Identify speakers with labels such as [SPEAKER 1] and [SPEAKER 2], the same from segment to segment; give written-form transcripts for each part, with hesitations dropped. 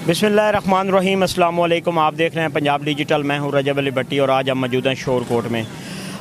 [SPEAKER 1] बिस्मिल्लाहिर्रहमानिर्रहीम, अस्सलाम वालेकुम। आप देख रहे हैं पंजाब डिजिटल। मैं हूं रजब अली भट्टी और आज हम मौजूद हैं शोरकोट में।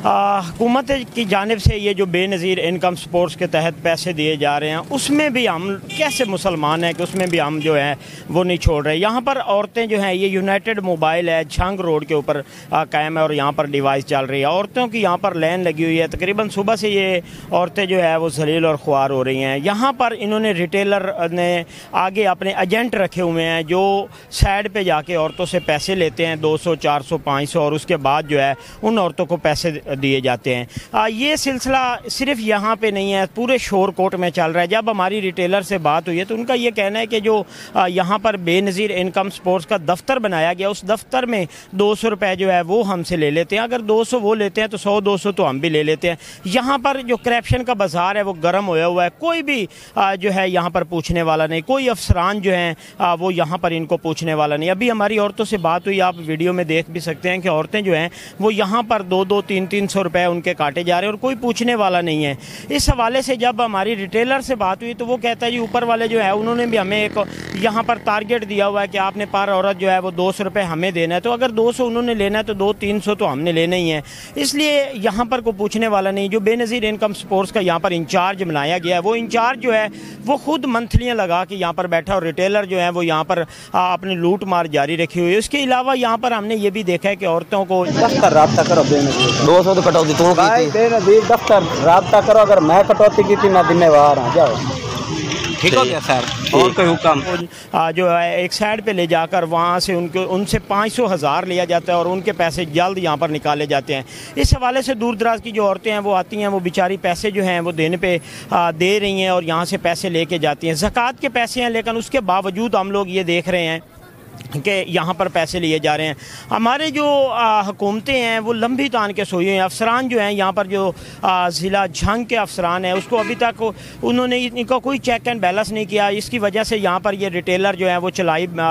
[SPEAKER 1] हुकूमत की जानिब से ये जो बेनज़ीर इनकम सपोर्ट्स के तहत पैसे दिए जा रहे हैं, उसमें भी हम कैसे मुसलमान हैं कि उसमें भी हम जो है वो नहीं छोड़ रहे। यहाँ पर औरतें जो हैं, ये यूनाइटेड मोबाइल है, झंग रोड के ऊपर कायम है और यहाँ पर डिवाइस चल रही है। औरतों की यहाँ पर लाइन लगी हुई है। तकरीबन सुबह से ये औरतें जो है वो जलील और ख्वार हो रही हैं। यहाँ पर इन्होंने रिटेलर ने आगे अपने एजेंट रखे हुए हैं जो साइड पे जाके औरतों से पैसे लेते हैं, 200, 400, 500, और उसके बाद जो है उन औरतों को पैसे दिए जाते हैं। ये सिलसिला सिर्फ यहाँ पे नहीं है, पूरे शोरकोट में चल रहा है। जब हमारी रिटेलर से बात हुई है तो उनका ये कहना है कि जो यहाँ पर बेनज़ीर इनकम सपोर्ट्स का दफ्तर बनाया गया, उस दफ्तर में 200 रुपये जो है वो हमसे ले लेते हैं। अगर 200 वो लेते हैं तो 100-200 तो हम भी ले लेते हैं। यहाँ पर जो करप्शन का बाजार है वो गर्म होया हुआ है। कोई भी जो है यहाँ पर पूछने वाला नहीं, कोई अफसरान जो हैं वो यहाँ पर इनको पूछने वाला नहीं। अभी हमारी औरतों से बात हुई, आप वीडियो में देख भी सकते हैं कि औरतें जो हैं वो यहाँ पर 2-2, 300 रुपए उनके काटे जा रहे हैं और कोई पूछने वाला नहीं है। इस हवाले से जब हमारी रिटेलर से बात हुई तो वो कहता है जी ऊपर वाले जो है उन्होंने भी हमें एक यहाँ पर टारगेट दिया हुआ है कि आपने पर औरत जो है वो 200 रुपये हमें देना है। तो अगर 200 उन्होंने लेना है तो 200-300 तो हमने लेना ही है। इसलिए यहाँ पर कोई पूछने वाला नहीं। जो बेनज़ीर इनकम सपोर्ट्स का यहाँ पर इंचार्ज बनाया गया है, वो इंचार्ज जो है वो खुद मंथलियाँ लगा के यहाँ पर बैठा और रिटेलर जो है वो यहाँ पर अपनी लूट मार जारी रखी हुई है। इसके अलावा यहाँ पर हमने ये भी देखा है कि औरतों को
[SPEAKER 2] रब्ता करो, 200 तो कटौती तू
[SPEAKER 3] बेनज़ीर दफ्तर रब्ता करो, अगर मैं कटौती की थी मैं जिम्मेवार हूँ। जाओ
[SPEAKER 2] ठीक हो गया सर। और कोई हुक्म
[SPEAKER 1] जो है एक साइड पे ले जाकर वहाँ से उनसे 500,000 लिया जाता है और उनके पैसे जल्द यहाँ पर निकाले जाते हैं। इस हवाले से दूर दराज की जो औरतें हैं वो आती हैं, वो बेचारी पैसे जो हैं वो देने पे दे रही हैं और यहाँ से पैसे लेके जाती हैं। ज़कात के पैसे हैं, लेकिन उसके बावजूद हम लोग ये देख रहे हैं कि यहाँ पर पैसे लिए जा रहे हैं। हमारे जो हुकूमतें हैं वो लंबी तान के सोई हुई हैं। अफसरान जो हैं यहाँ पर जो ज़िला झंग के अफसरान हैं, उसको अभी तक उन्होंने इनका कोई चेक एंड बैलेंस नहीं किया। इसकी वजह से यहाँ पर ये रिटेलर जो है वो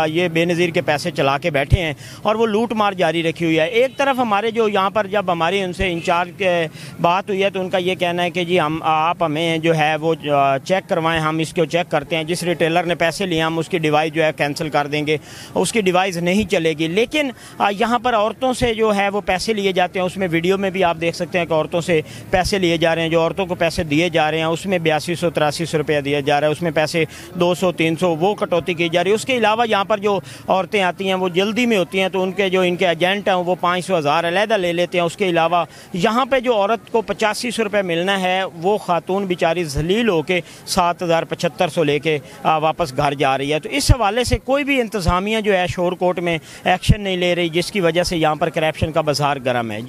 [SPEAKER 1] ये बेनज़ीर के पैसे चला के बैठे हैं और वो लूट मार जारी रखी हुई है। एक तरफ हमारे जो यहाँ पर जब हमारी उनसे इंचार्ज के बात हुई है तो उनका ये कहना है कि जी आप हमें जो है वो चेक करवाएँ, हम इसको चेक करते हैं। जिस रिटेलर ने पैसे लिए हम उसकी डिवाइस जो है कैंसिल कर देंगे, उसकी डिवाइस नहीं चलेगी। लेकिन यहाँ पर औरतों से जो है वो पैसे लिए जाते हैं। उसमें वीडियो में भी आप देख सकते हैं कि औरतों से पैसे लिए जा रहे हैं। जो औरतों को पैसे दिए जा रहे हैं उसमें 8200-8300 रुपया दिया जा रहा है, उसमें पैसे 200-300 वो कटौती की जा रही है। उसके अलावा यहाँ पर जो औरतें आती हैं वो जल्दी में होती हैं तो उनके जो इनके एजेंट हैं वो 500,000 अलहदा ले लेते हैं। उसके अलावा यहाँ पर जो औरत को 8500 रुपये मिलना है वो खातून बेचारी जलील होकर 7000-7500 लेके वापस घर जा रही है। तो इस हवाले से कोई भी इंतज़ामिया जो है शोरकोट में एक्शन नहीं ले रही, जिसकी वजह से यहाँ पर करप्शन का बाजार गर्म है।